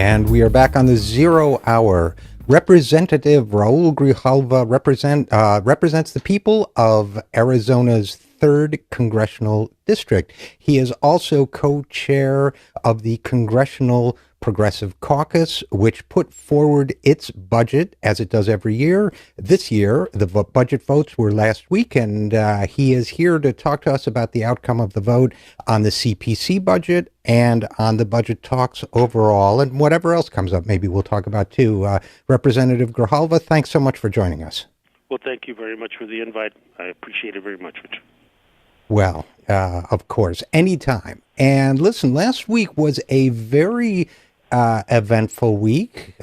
And we are back on the 0 hour. Representative Raul Grijalva represents the people of Arizona's 3rd Congressional District. He is also co-chair of the Congressional Progressive Caucus, which put forward its budget as it does every year. This year, the budget votes were last week, and he is here to talk to us about the outcome of the vote on the CPC budget and on the budget talks overall, and whatever else comes up, maybe we'll talk about too. Representative Grijalva, thanks so much for joining us. Well, thank you very much for the invite. I appreciate it very much, Richard. Well, of course, anytime. And listen, last week was a very eventful week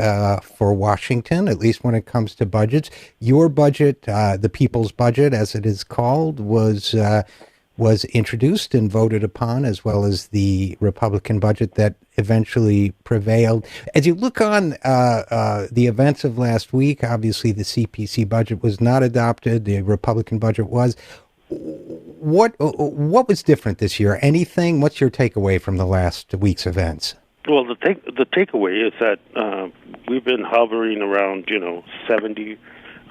for Washington, at least when it comes to budgets. Your budget, the people's budget, as it is called, was introduced and voted upon, as well as the Republican budget that eventually prevailed. As you look on the events of last week, obviously the CPC budget was not adopted. The Republican budget was. What was different this year? Anything? What's your takeaway from the last week's events? Well, the takeaway is that we've been hovering around 70,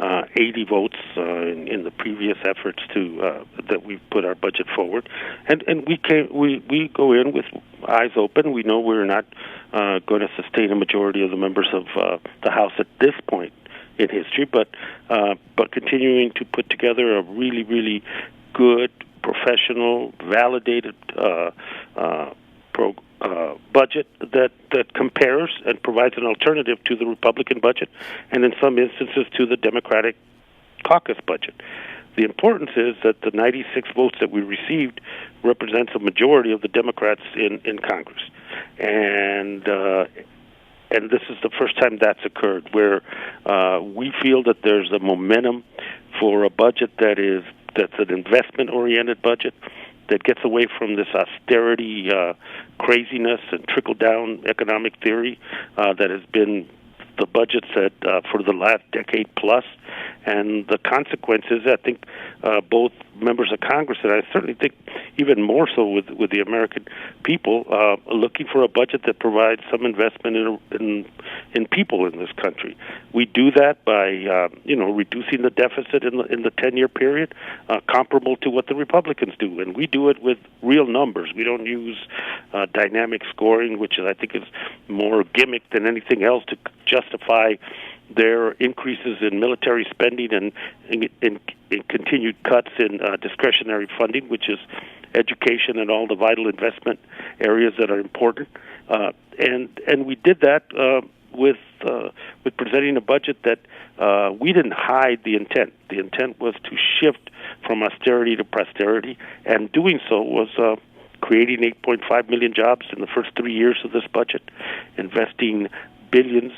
80 votes in the previous efforts to that we've put our budget forward, and we go in with eyes open. We know we're not going to sustain a majority of the members of the House at this point in history, but continuing to put together a really, really good, professional, validated budget that compares and provides an alternative to the Republican budget, and in some instances to the Democratic caucus budget. The importance is that the 96 votes that we received represents a majority of the Democrats in Congress, and this is the first time that's occurred, where we feel that there's a momentum for a budget that's an investment-oriented budget that gets away from this austerity craziness and trickle-down economic theory that has been the budgets that for the last decade plus. And the consequences, I think, both members of Congress, and I certainly think even more so with the American people, are looking for a budget that provides some investment in people in this country. We do that by reducing the deficit in the 10-year period, comparable to what the Republicans do, and we do it with real numbers. We don't use dynamic scoring, which I think is more gimmick than anything else to justify their increases in military spending and continued cuts in discretionary funding, which is education and all the vital investment areas that are important. And we did that with presenting a budget that we didn't hide the intent. The intent was to shift from austerity to prosperity, and doing so was creating 8.5 million jobs in the first 3 years of this budget, investing billions,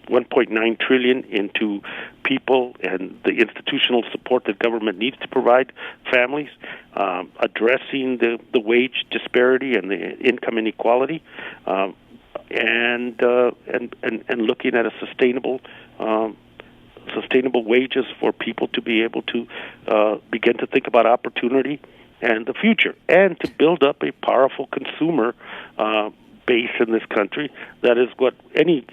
1.9 trillion into people and the institutional support that government needs to provide families, addressing the wage disparity and the income inequality, and looking at a sustainable wages for people to be able to begin to think about opportunity and the future, and to build up a powerful consumer base in this country. That is what any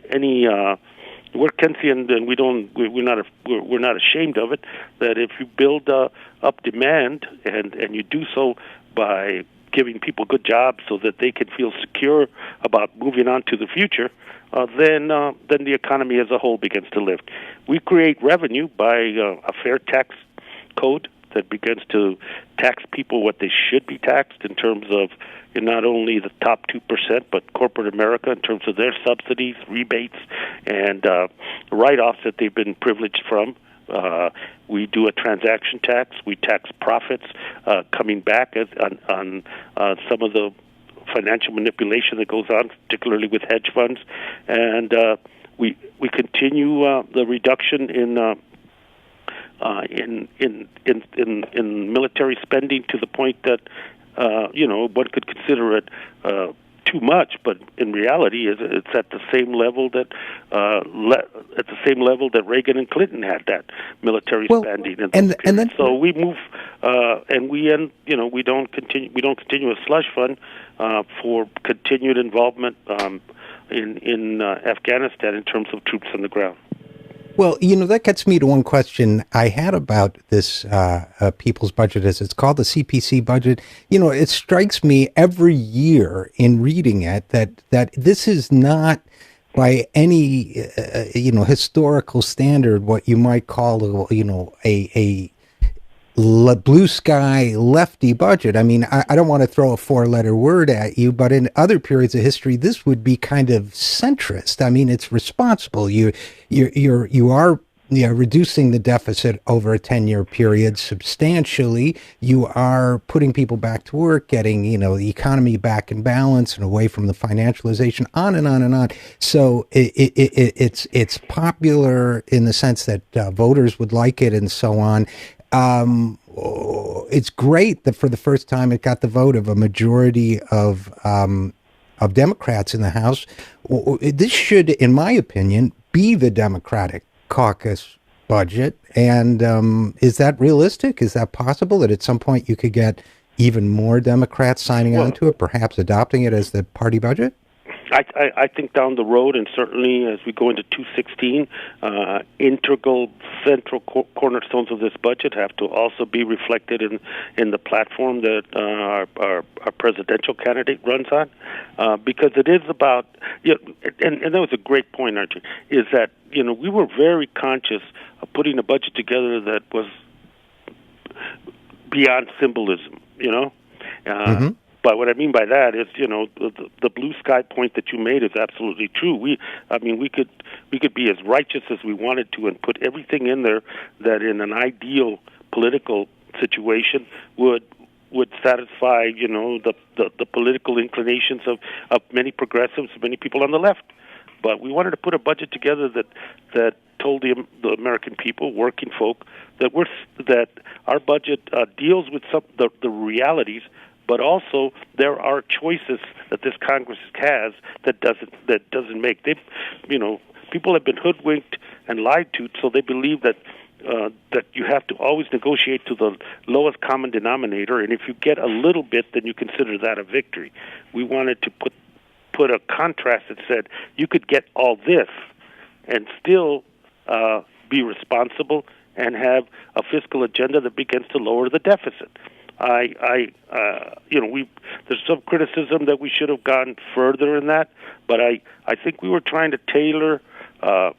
we're Keynesian, and we're not ashamed of it. That if you build up demand and you do so by giving people good jobs so that they can feel secure about moving on to the future, then the economy as a whole begins to lift. We create revenue by a fair tax code that begins to tax people what they should be taxed in terms of not only the top 2%, but corporate America in terms of their subsidies, rebates, and write-offs that they've been privileged from. We do a transaction tax. We tax profits coming back on some of the financial manipulation that goes on, particularly with hedge funds. And we continue the reduction in military spending to the point that one could consider it too much, but in reality, it's at the same level that Reagan and Clinton had that military spending. And then, so we move, and we end. We don't continue a slush fund for continued involvement in Afghanistan in terms of troops on the ground. Well, that gets me to one question I had about this people's budget, as it's called, the CPC budget. It strikes me every year in reading it that this is not by any historical standard what you might call a blue sky lefty budget. I mean, I don't want to throw a four-letter word at you, but in other periods of history, this would be kind of centrist. I mean, it's responsible. You are reducing the deficit over a 10-year period substantially. You are putting people back to work, getting the economy back in balance and away from the financialization, on and on and on. So it's popular in the sense that voters would like it and so on. It's great that for the first time it got the vote of a majority of Democrats in the House. This should, in my opinion, be the Democratic caucus budget. And is that realistic? Is that possible that at some point you could get even more Democrats signing on to it, perhaps adopting it as the party budget? I think down the road, and certainly as we go into 2016, integral central cornerstones of this budget have to also be reflected in the platform that our presidential candidate runs on, because it is about, and that was a great point, RJ, is that we were very conscious of putting a budget together that was beyond symbolism, Mm-hmm. But what I mean by that is, the blue sky point that you made is absolutely true. We could be as righteous as we wanted to and put everything in there that in an ideal political situation would satisfy, the political inclinations of many progressives, many people on the left. But we wanted to put a budget together that told the American people, working folk, that our budget deals with the realities. But also, there are choices that this Congress has that doesn't make. People have been hoodwinked and lied to, so they believe that you have to always negotiate to the lowest common denominator, and if you get a little bit, then you consider that a victory. We wanted to put a contrast that said you could get all this and still be responsible and have a fiscal agenda that begins to lower the deficit. There's some criticism that we should have gone further in that, but I think we were trying to tailor a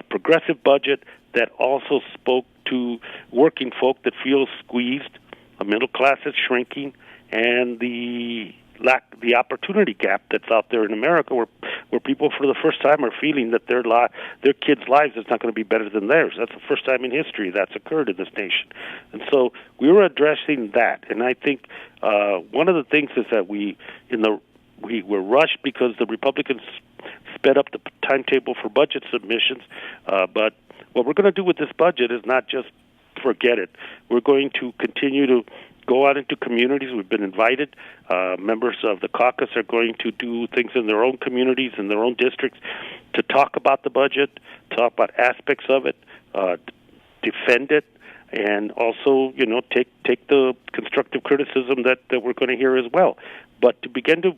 progressive budget that also spoke to working folk that feel squeezed, a middle class that's shrinking, and the opportunity gap that's out there in America, where people for the first time are feeling that their kids' lives is not going to be better than theirs. That's the first time in history that's occurred in this nation, and so we were addressing that. And I think one of the things is that we were rushed because the Republicans sped up the timetable for budget submissions. But what we're going to do with this budget is not just forget it. We're going to continue to go out into communities. We've been invited. Members of the caucus are going to do things in their own communities, in their own districts, to talk about the budget, talk about aspects of it, defend it, and also, take the constructive criticism that we're going to hear as well. But to begin to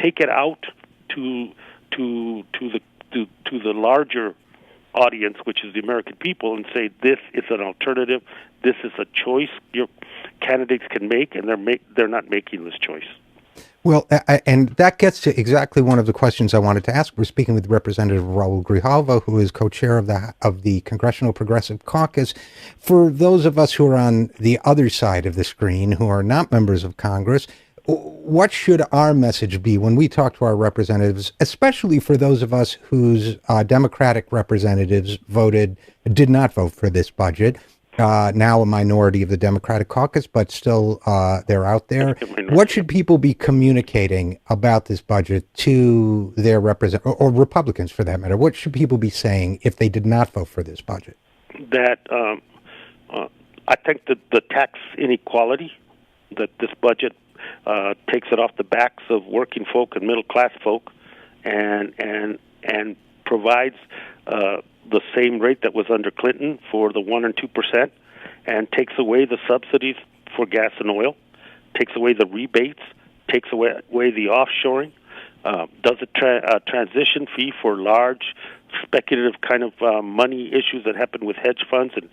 take it out to the larger audience, which is the American people, and say this is an alternative, this is a choice your candidates can make, and they're not making this choice. Well, and that gets to exactly one of the questions I wanted to ask. We're speaking with Representative Raul Grijalva, who is co-chair of the Congressional Progressive Caucus. For those of us who are on the other side of the screen, who are not members of Congress, what should our message be when we talk to our representatives, especially for those of us whose Democratic representatives did not vote for this budget? Now a minority of the Democratic caucus, but still they're out there. What should people be communicating about this budget to their representatives, or Republicans for that matter? What should people be saying if they did not vote for this budget? That I think that the tax inequality, that this budget takes it off the backs of working folk and middle class folk, and provides the same rate that was under Clinton for the 1% and 2%, and takes away the subsidies for gas and oil, takes away the rebates, takes away the offshoring, does a transition fee for large speculative kind of money issues that happened with hedge funds and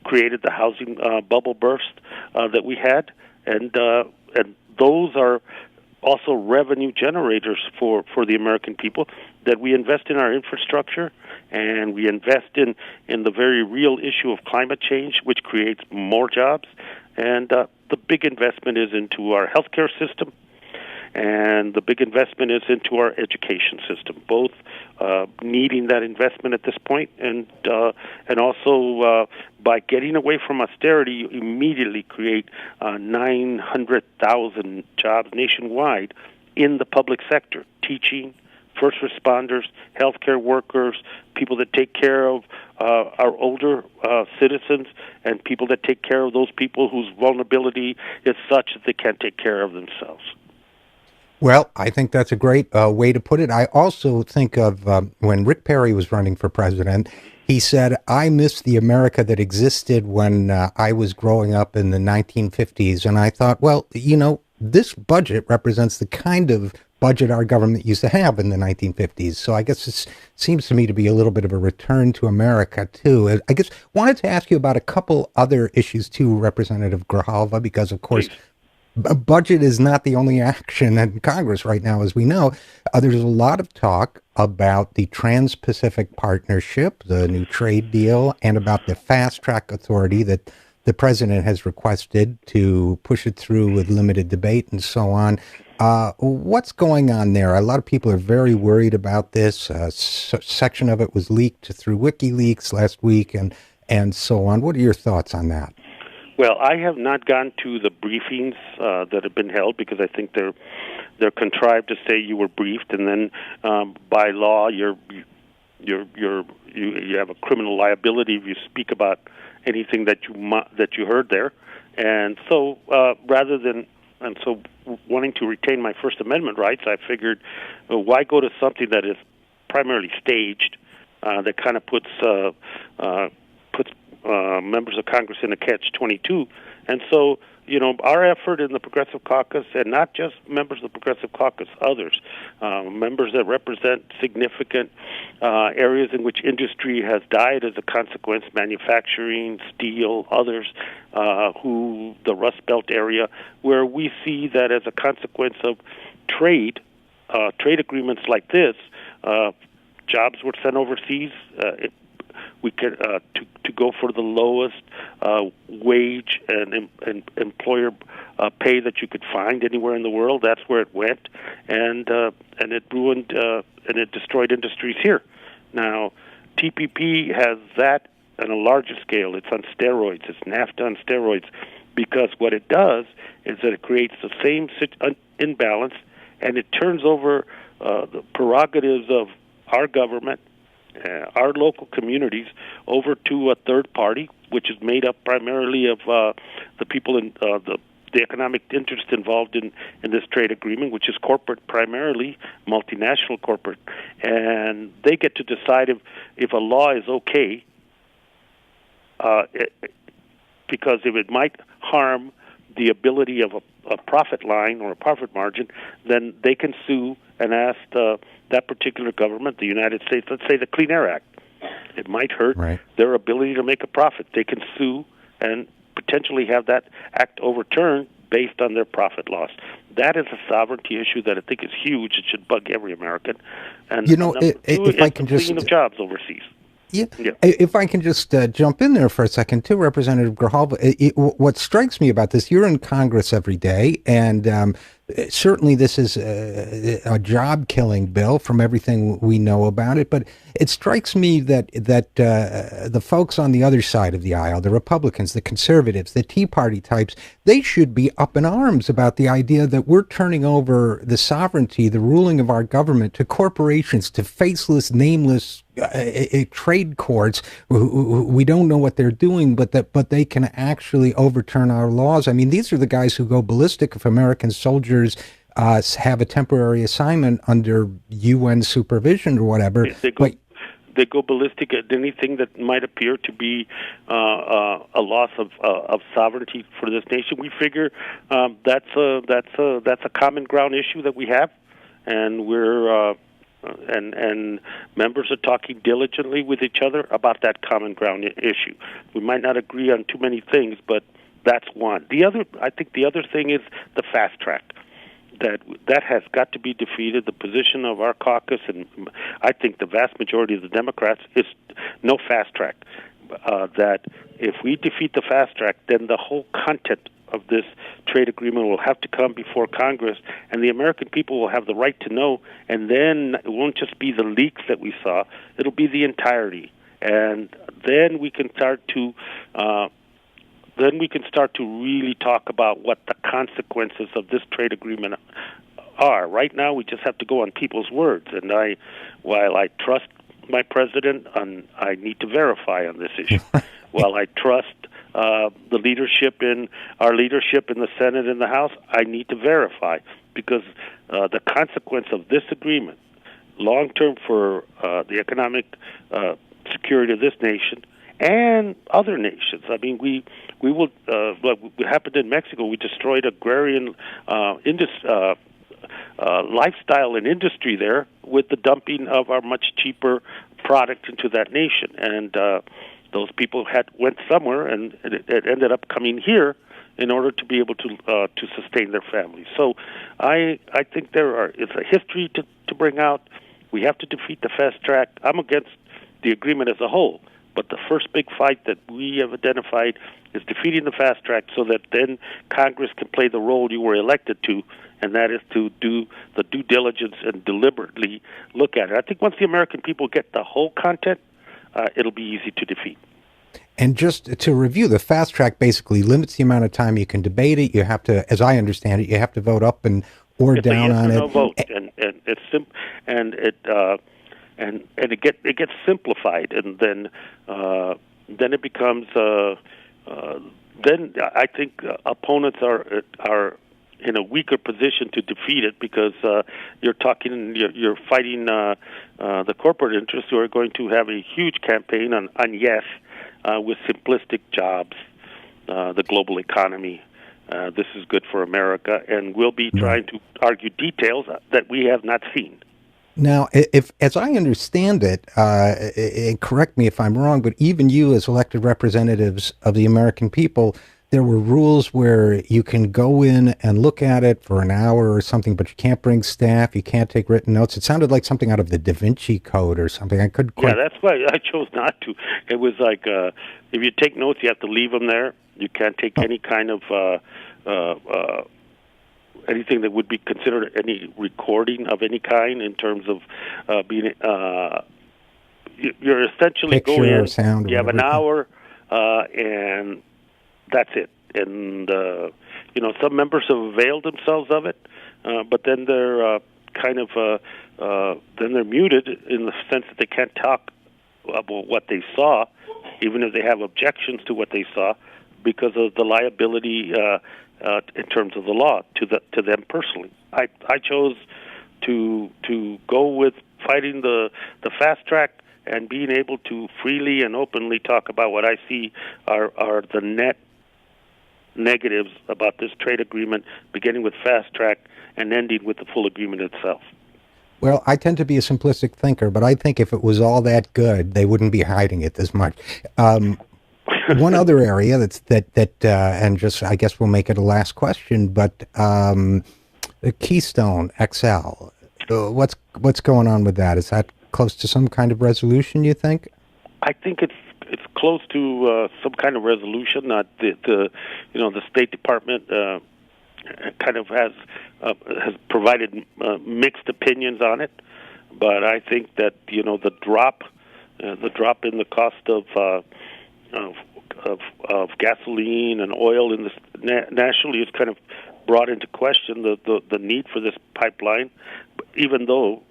created the housing bubble burst that we had, and those are also revenue generators for the American people, that we invest in our infrastructure and we invest in the very real issue of climate change, which creates more jobs. And the big investment is into our healthcare system, and the big investment is into our education system, both needing that investment at this point, and also by getting away from austerity, you immediately create 900,000 jobs nationwide in the public sector, teaching, first responders, healthcare workers, people that take care of our older citizens, and people that take care of those people whose vulnerability is such that they can't take care of themselves. Well, I think that's a great way to put it. I also think of when Rick Perry was running for president, he said, I miss the America that existed when I was growing up in the 1950s. And I thought, well, you know, this budget represents the kind of budget our government used to have in the 1950s. So I guess it seems to me to be a little bit of a return to America, too. I guess wanted to ask you about a couple other issues, too, Representative Grijalva, because, of course, a budget is not the only action in Congress right now, as we know. There's a lot of talk about the Trans-Pacific Partnership, the new trade deal, and about the fast-track authority that the president has requested to push it through with limited debate and so on. What's going on there? A lot of people are very worried about this. Section of it was leaked through WikiLeaks last week and so on. What are your thoughts on that? Well, I have not gone to the briefings that have been held, because I think they're contrived to say you were briefed, and then by law you have a criminal liability if you speak about anything that you heard there, and so wanting to retain my First Amendment rights, I figured, why go to something that is primarily staged, that kind of puts members of Congress in a catch-22. And so, you know, our effort in the Progressive Caucus, and not just members of the Progressive Caucus, others, members that represent significant areas in which industry has died as a consequence, manufacturing, steel, others, the Rust Belt area, where we see that as a consequence of trade agreements like this, jobs were sent overseas. We could to go for the lowest wage and employer pay that you could find anywhere in the world. That's where it went, and it ruined and it destroyed industries here. Now, TPP has that on a larger scale. It's on steroids. It's NAFTA on steroids, because what it does is that it creates the same imbalance, and it turns over the prerogatives of our government, our local communities, over to a third party, which is made up primarily of the people in the economic interest involved in this trade agreement, which is corporate primarily, multinational corporate. And they get to decide if a law is okay, because if it might harm the ability of a profit line or a profit margin, then they can sue and ask that particular government, the United States, let's say the Clean Air Act. It might hurt their ability to make a profit. They can sue and potentially have that act overturned based on their profit loss. That is a sovereignty issue that I think is huge. It should bug every American. And you know, if I can just of jobs overseas. Yeah. If I can just jump in there for a second, too, Representative Grijalva, what strikes me about this, you're in Congress every day, and certainly this is a job-killing bill from everything we know about it, but it strikes me that the folks on the other side of the aisle, the Republicans, the conservatives, the Tea Party types, they should be up in arms about the idea that we're turning over the sovereignty, the ruling of our government, to corporations, to faceless, nameless trade courts. We don't know what they're doing, but they can actually overturn our laws. I mean, these are the guys who go ballistic if American soldiers have a temporary assignment under UN supervision or whatever. They go ballistic at anything that might appear to be a loss of sovereignty for this nation. We figure that's a common ground issue that we have, and we're and members are talking diligently with each other about that common ground issue. We might not agree on too many things, but that's one. I think the other thing is the fast track. That has got to be defeated. The position of our caucus, and I think the vast majority of the Democrats, is no fast track. That if we defeat the fast track, then the whole content of this trade agreement will have to come before Congress, and the American people will have the right to know, and then it won't just be the leaks that we saw, it'll be the entirety. And then we can start to really talk about what the consequences of this trade agreement are. Right now, we just have to go on people's words, and while I trust my president, I need to verify on this issue. While I trust our leadership in the Senate and the House, I need to verify, because the consequence of this agreement, long term for the economic security of this nation and other nations. I mean, we will. What happened in Mexico? We destroyed agrarian lifestyle and industry there with the dumping of our much cheaper product into that nation, and those people went somewhere, and it ended up coming here in order to be able to sustain their families. So I think it's a history to bring out. We have to defeat the fast track. I'm against the agreement as a whole, but the first big fight that we have identified is defeating the fast track so that then Congress can play the role you were elected to, and that is to do the due diligence and deliberately look at it. I think once the American people get the whole content, it'll be easy to defeat. And just to review, the fast track basically limits the amount of time you can debate it. You have to, as I understand it, you have to vote up or it's down on it. No vote, and it's and it gets simplified, and then it becomes. Then I think opponents are in a weaker position to defeat it, because you're fighting the corporate interests who are going to have a huge campaign on yes, with simplistic jobs, the global economy. This is good for America, and we'll be trying to argue details that we have not seen. Now, if as I understand it, and correct me if I'm wrong, but even you as elected representatives of the American people, there were rules where you can go in and look at it for an hour or something, but you can't bring staff, you can't take written notes. It sounded like something out of the Da Vinci Code or something. I couldn't quite... Yeah, that's why I chose not to. It was like, if you take notes, you have to leave them there. You can't take any kind of... anything that would be considered any recording of any kind in terms of being... you're essentially Picture going in, or sound or you have an whatever. hour, and that's it. And, some members have availed themselves of it, but then they're then they're muted in the sense that they can't talk about what they saw, even if they have objections to what they saw, because of the liability in terms of the law to them personally. I chose to go with fighting the fast track and being able to freely and openly talk about what I see are the net negatives about this trade agreement, beginning with fast track and ending with the full agreement itself. Well, I tend to be a simplistic thinker, but I think if it was all that good, they wouldn't be hiding it this much. One other area and just, I guess we'll make it a last question, but the Keystone XL, what's going on with that? Is that close to some kind of resolution, you think? I think it's close to some kind of resolution. Not the State Department kind of has provided mixed opinions on it, but I think that the drop in the cost of gasoline and oil in this nationally is kind of brought into question the need for this pipeline. Even though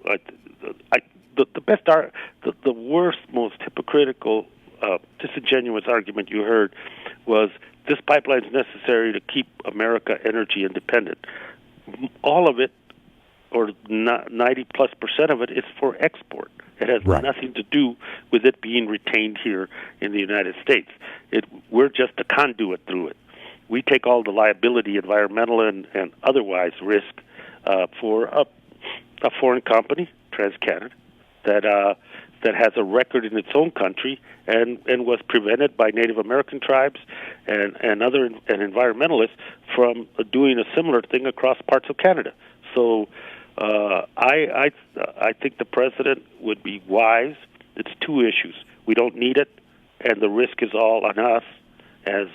the worst, most hypocritical, disingenuous argument you heard was this pipeline is necessary to keep America energy independent. All of it, or 90+% of it, is for export. It has nothing to do with it being retained here in the United States. We're just a conduit through it. We take all the liability, environmental and otherwise risk for a foreign company, TransCanada, that has a record in its own country and was prevented by Native American tribes and other environmentalists from doing a similar thing across parts of Canada. So I think the president would be wise. It's two issues. We don't need it, and the risk is all on us as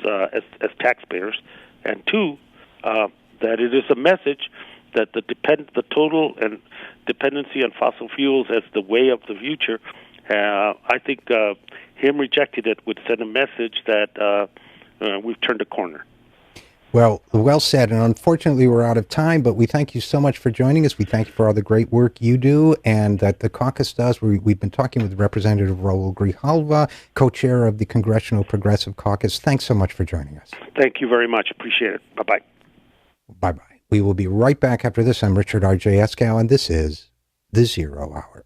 taxpayers. And two, that it is a message that the total and dependency on fossil fuels as the way of the future. I think him rejecting it would send a message that we've turned a corner. Well said. And unfortunately, we're out of time, but we thank you so much for joining us. We thank you for all the great work you do and that the caucus does. We've been talking with Representative Raul Grijalva, co-chair of the Congressional Progressive Caucus. Thanks so much for joining us. Thank you very much. Appreciate it. Bye-bye. Bye-bye. We will be right back after this. I'm Richard RJ Eskow, and this is The Zero Hour.